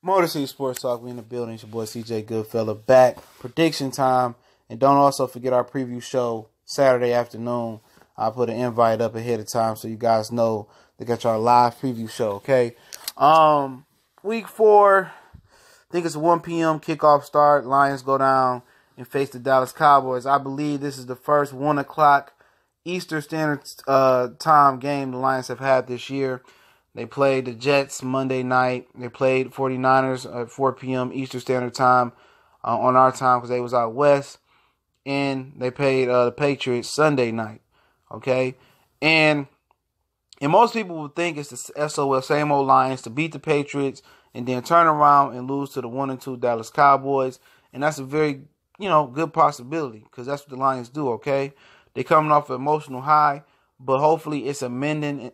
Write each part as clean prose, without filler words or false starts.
Motor City Sports Talk, we in the building. It's your boy CJ Goodfella back. Prediction time. And don't also forget our preview show Saturday afternoon. I put an invite up ahead of time so you guys know they got your live preview show, okay? Week 4, I think it's a 1 p.m. kickoff start. Lions go down and face the Dallas Cowboys. I believe this is the first 1 o'clock Eastern Standard Time game the Lions have had this year. They played the Jets Monday night. They played 49ers at 4 p.m. Eastern Standard Time on our time because they was out west. And they played the Patriots Sunday night. Okay? And most people would think it's the SOL, same old Lions, to beat the Patriots and then turn around and lose to the 1-2 Dallas Cowboys. And that's a very, good possibility because that's what the Lions do, okay? They're coming off an emotional high. But hopefully it's a mending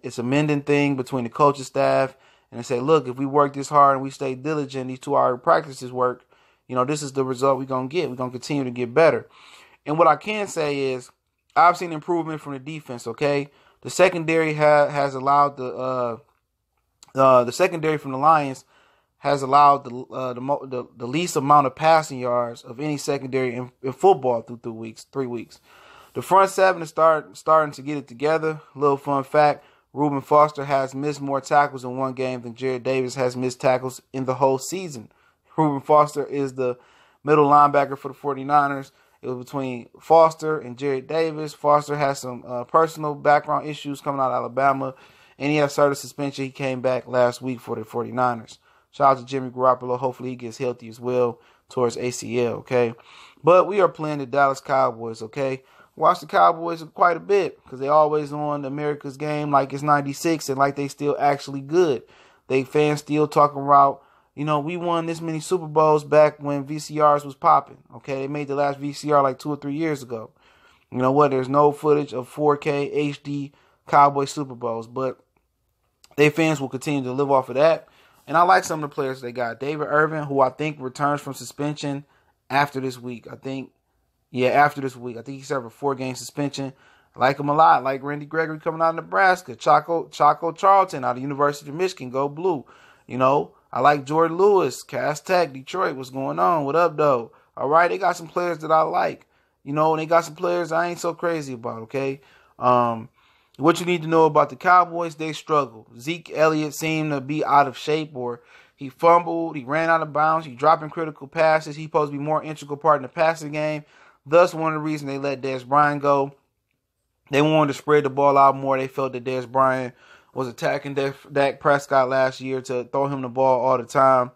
thing between the coaching staff. And they say, look, if we work this hard and we stay diligent, these 2-hour practices work, this is the result we're going to get. We're going to continue to get better. And what I can say is I've seen improvement from the defense, okay? The secondary has allowed the secondary from the Lions has allowed the least amount of passing yards of any secondary in football through 3 weeks. The front seven is starting to get it together. Little fun fact, Reuben Foster has missed more tackles in one game than Jared Davis has missed tackles in the whole season. Reuben Foster is the middle linebacker for the 49ers. It was between Foster and Jared Davis. Foster has some personal background issues coming out of Alabama, and he has started suspension. He came back last week for the 49ers. Shout out to Jimmy Garoppolo. Hopefully he gets healthy as well towards ACL, okay? But we are playing the Dallas Cowboys, okay? Watch the Cowboys quite a bit because they always on America's game like it's 96 and like they still actually good. They fans still talking about, we won this many Super Bowls back when VCRs was popping. Okay, they made the last VCR like 2 or 3 years ago. You know what? There's no footage of 4K HD Cowboy Super Bowls, but they fans will continue to live off of that. And I like some of the players they got. David Irvin, who I think returns from suspension after this week. After this week. I think he served a 4-game suspension. I like him a lot. I like Randy Gregory coming out of Nebraska. Chaco Charlton out of University of Michigan. Go Blue. I like Jordan Lewis. Cass Tech, Detroit. What's going on? What up, though? All right, they got some players that I like. And they got some players I ain't so crazy about, okay? What you need to know about the Cowboys, they struggle. Zeke Elliott seemed to be out of shape, or he fumbled, he ran out of bounds, he dropping critical passes. He's supposed to be more integral part in the passing game. Thus, one of the reasons they let Dez Bryant go. They wanted to spread the ball out more. They felt that Dez Bryant was attacking Dak Prescott last year to throw him the ball all the time.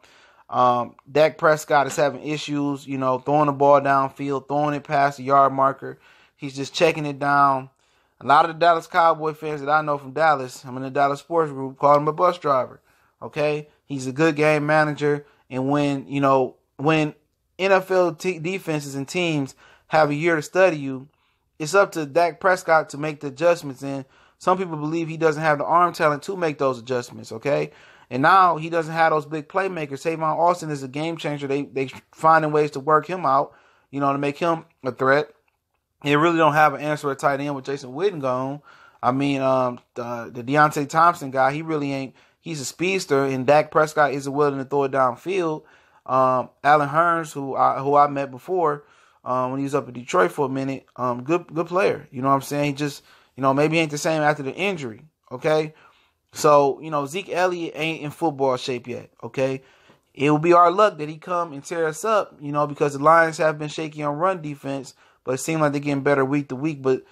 Dak Prescott is having issues, throwing the ball downfield, throwing it past the yard marker. He's just checking it down. A lot of the Dallas Cowboy fans that I know from Dallas, I'm in the Dallas sports group, call him a bus driver. Okay? He's a good game manager. And when NFL defenses and teams have a year to study you, it's up to Dak Prescott to make the adjustments. And some people believe he doesn't have the arm talent to make those adjustments, okay? And now he doesn't have those big playmakers. Savon Austin is a game changer. They finding ways to work him out, to make him a threat. They really don't have an answer at tight end with Jason Witten gone. I mean, the Deontay Thompson guy, he really ain't. He's a speedster, and Dak Prescott isn't willing to throw it downfield. Allen Hurns, who I met before when he was up in Detroit for a minute, good player. You know what I'm saying? He just, maybe he ain't the same after the injury, okay? So, Zeke Elliott ain't in football shape yet, okay? It will be our luck that he come and tear us up, because the Lions have been shaky on run defense, but it seems like they're getting better week to week. But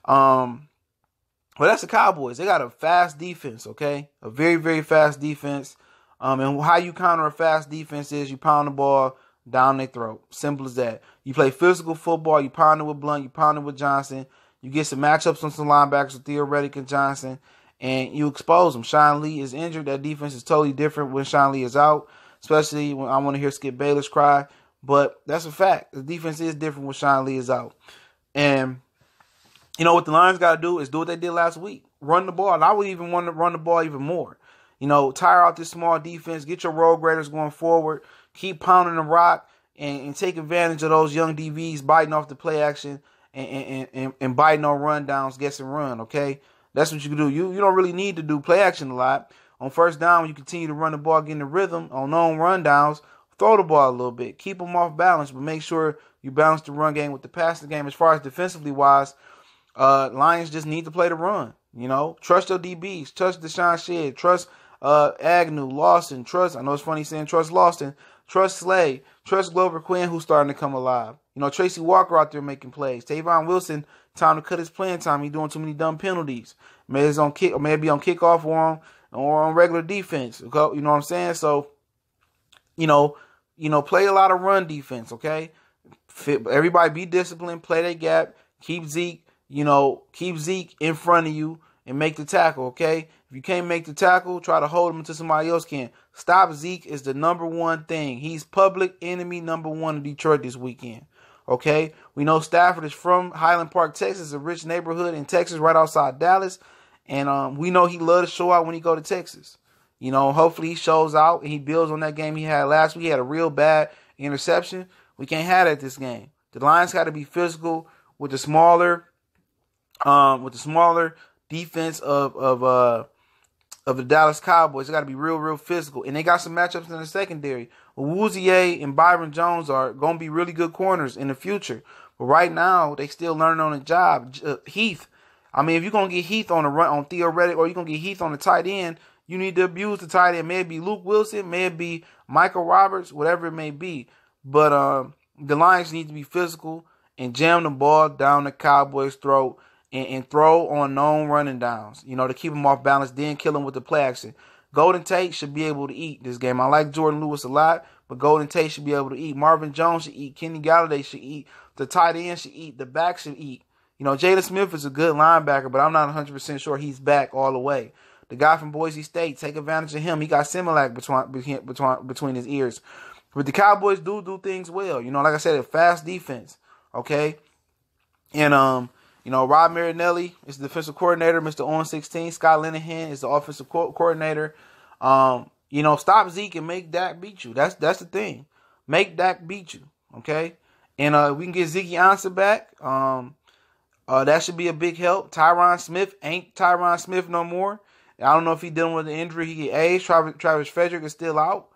that's the Cowboys. They got a fast defense, okay? A very, very fast defense. And how you counter a fast defense is you pound the ball down their throat. Simple as that. You play physical football. You pound it with Blunt. You pound it with Johnson. You get some matchups on some linebackers with Theo Reddick and Johnson, and you expose them. Sean Lee is injured. That defense is totally different when Sean Lee is out, especially when I want to hear Skip Bayless cry. But that's a fact. The defense is different when Sean Lee is out. And what the Lions got to do is do what they did last week. Run the ball. And I would even want to run the ball even more. Tire out this small defense. Get your road graders going forward. Keep pounding the rock and take advantage of those young DBs biting off the play action and biting on rundowns, get some run, okay? That's what you can do. You don't really need to do play action a lot. on first down, when you continue to run the ball, get in the rhythm on known rundowns, throw the ball a little bit. Keep them off balance, but make sure you balance the run game with the passing game. As far as defensively wise, Lions just need to play the run. Trust your DBs. Trust Deshaun Shedd. Trust Agnew, Lawson. I know it's funny saying trust Lawson. Trust Slay. Trust Glover Quinn, who's starting to come alive. Tracy Walker out there making plays. Tavon Wilson, time to cut his playing time. He's doing too many dumb penalties. Maybe it's on kick, or maybe on kickoff or on regular defense. You know what I'm saying? So, play a lot of run defense. Okay, everybody be disciplined. Play that gap. Keep Zeke in front of you and make the tackle. Okay, if you can't make the tackle, try to hold him until somebody else can. Stop Zeke is the number one thing. He's public enemy number one in Detroit this weekend. Okay, we know Stafford is from Highland Park, Texas, a rich neighborhood in Texas, right outside Dallas, and we know he loves to show out when he go to Texas. Hopefully he shows out and he builds on that game he had last week. He had a real bad interception. We can't have that this game. The Lions got to be physical with the smaller defense of the Dallas Cowboys. They got to be real physical, and they got some matchups in the secondary. Awuzie and Byron Jones are going to be really good corners in the future, but right now they still learning on the job. Heath, if you're going to get Heath on the run on Theo Reddick, or you're going to get Heath on the tight end, you need to abuse the tight end. Maybe Luke Wilson, maybe Michael Roberts, whatever it may be. But the Lions need to be physical and jam the ball down the Cowboys' throat and throw on known running downs, to keep them off balance, then kill them with the play action. Golden Tate should be able to eat this game. I like Jordan Lewis a lot, but Golden Tate should be able to eat. Marvin Jones should eat. Kenny Galladay should eat. The tight end should eat. The back should eat. Jalen Smith is a good linebacker, but I'm not 100% sure he's back all the way. The guy from Boise State, take advantage of him. He got Similac between his ears. But the Cowboys do things well. Like I said, a fast defense. Okay? And, Rob Marinelli is the defensive coordinator. Mr. On 16, Scott Linehan is the offensive coordinator. Stop Zeke and make Dak beat you. That's the thing. Make Dak beat you. Okay? And we can get Zeke Ansah back. That should be a big help. Tyron Smith ain't Tyron Smith no more. I don't know if he's dealing with an injury. He get age. Travis Frederick is still out.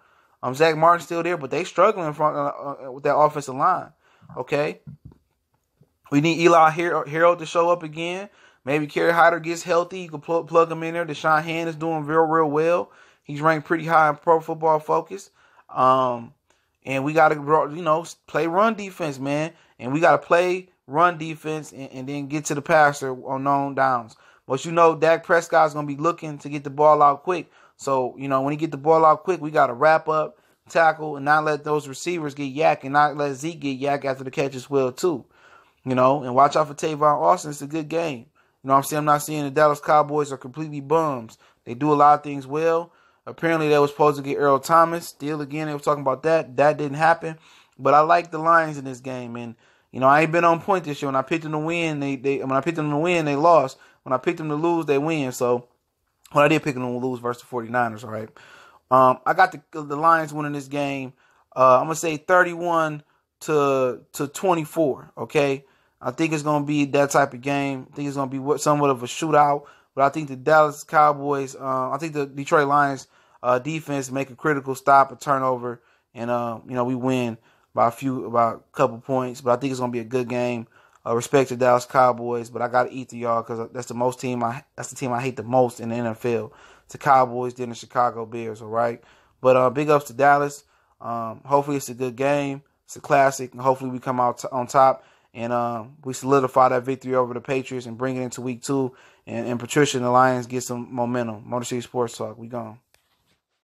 Zach Martin's still there, but they struggling in front with that offensive line. Okay? We need Eli Harold to show up again. Maybe Kerry Hyder gets healthy. You can plug him in there. Deshaun Hand is doing real well. He's ranked pretty high in Pro Football Focus. And we got to, play run defense, man. And we got to play run defense and then get to the passer on known downs. But Dak Prescott's going to be looking to get the ball out quick. So, when he get the ball out quick, we got to wrap up, tackle, and not let those receivers get yak and not let Zeke get yak after the catch as well, too. And watch out for Tavon Austin. It's a good game. I'm not seeing the Dallas Cowboys are completely bums. They do a lot of things well. Apparently, they were supposed to get Earl Thomas. Still, again, they were talking about that. That didn't happen. But I like the Lions in this game. And, I ain't been on point this year. When I picked them to win, when I picked them to win, they lost. When I picked them to lose, they win. So, I did pick them to lose versus the 49ers, all right? I got the Lions winning this game. I'm going to say 31 to 24, okay? I think it's going to be that type of game. I think it's going to be somewhat of a shootout. But I think the Dallas Cowboys, I think the Detroit Lions defense make a critical stop, a turnover, and we win by a couple points. But I think it's going to be a good game. Respect to Dallas Cowboys, but I got to eat to y'all because that's the team I hate the most in the NFL. It's the Cowboys, then the Chicago Bears, all right? But big ups to Dallas. Hopefully it's a good game. It's a classic, and hopefully we come out on top and we solidify that victory over the Patriots and bring it into week 2. And Patricia and the Lions get some momentum. Motor City Sports Talk, we gone.